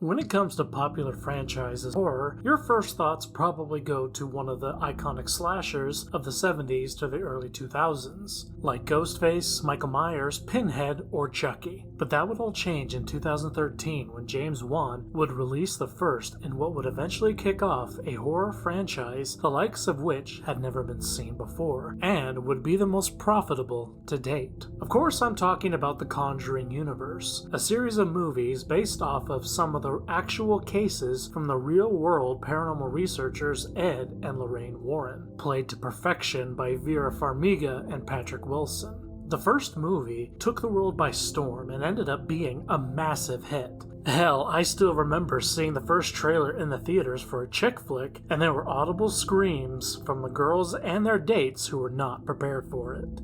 When it comes to popular franchises horror, your first thoughts probably go to one of the iconic slashers of the 70s to the early 2000s, like Ghostface, Michael Myers, Pinhead, or Chucky. But that would all change in 2013 when James Wan would release the first in what would eventually kick off a horror franchise the likes of which had never been seen before, and would be the most profitable to date. Of course, I'm talking about the Conjuring universe, a series of movies based off of some of the actual cases from the real-world paranormal researchers Ed and Lorraine Warren, played to perfection by Vera Farmiga and Patrick Wilson. The first movie took the world by storm and ended up being a massive hit. Hell, I still remember seeing the first trailer in the theaters for a chick flick, and there were audible screams from the girls and their dates who were not prepared for it.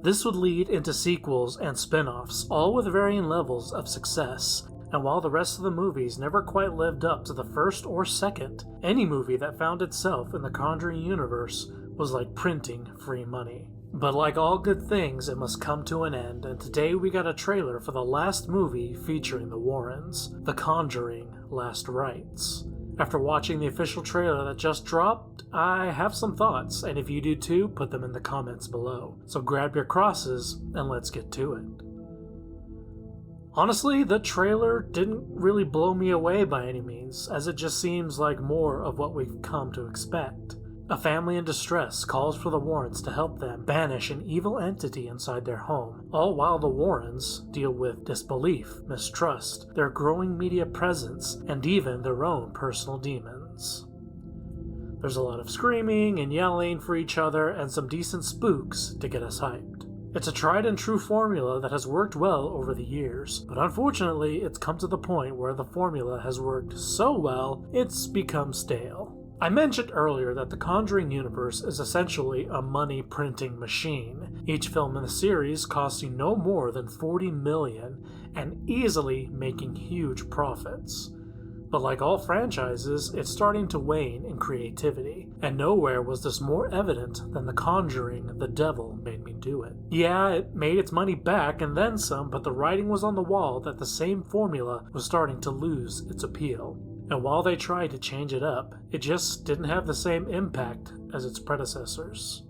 This would lead into sequels and spin-offs, all with varying levels of success. And while the rest of the movies never quite lived up to the first or second, any movie that found itself in the Conjuring universe was like printing free money. But like all good things, it must come to an end, and today we got a trailer for the last movie featuring the Warrens, The Conjuring: Last Rites. After watching the official trailer that just dropped, I have some thoughts, and if you do too, put them in the comments below. So grab your crosses, and let's get to it. Honestly, the trailer didn't really blow me away by any means, as it just seems like more of what we've come to expect. A family in distress calls for the Warrens to help them banish an evil entity inside their home, all while the Warrens deal with disbelief, mistrust, their growing media presence, and even their own personal demons. There's a lot of screaming and yelling for each other and some decent spooks to get us hyped. It's a tried and true formula that has worked well over the years, but unfortunately it's come to the point where the formula has worked so well, it's become stale. I mentioned earlier that the Conjuring universe is essentially a money printing machine, each film in the series costing no more than $40 million and easily making huge profits. But like all franchises, it's starting to wane in creativity, and nowhere was this more evident than The Conjuring: The Devil Made Me Do It. Yeah, it made its money back and then some, but the writing was on the wall that the same formula was starting to lose its appeal. And while they tried to change it up, it just didn't have the same impact as its predecessors.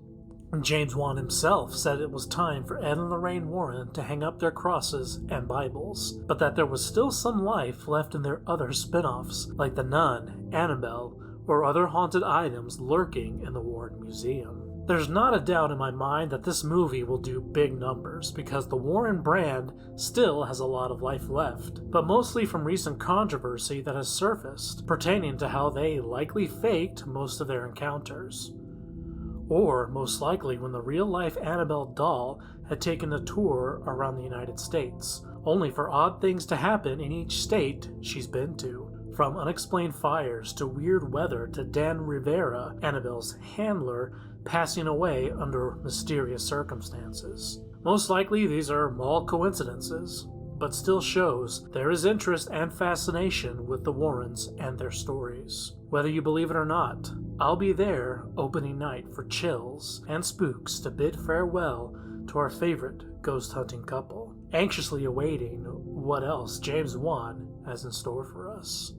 James Wan himself said it was time for Ed and Lorraine Warren to hang up their crosses and Bibles, but that there was still some life left in their other spin-offs, like The Nun, Annabelle, or other haunted items lurking in the Warren Museum. There's not a doubt in my mind that this movie will do big numbers, because the Warren brand still has a lot of life left, but mostly from recent controversy that has surfaced, pertaining to how they likely faked most of their encounters. Or, most likely, when the real-life Annabelle doll had taken a tour around the United States, only for odd things to happen in each state she's been to. From unexplained fires to weird weather to Dan Rivera, Annabelle's handler, passing away under mysterious circumstances. Most likely these are all coincidences, but still shows there is interest and fascination with the Warrens and their stories. Whether you believe it or not, I'll be there opening night for chills and spooks to bid farewell to our favorite ghost hunting couple, anxiously awaiting what else James Wan has in store for us.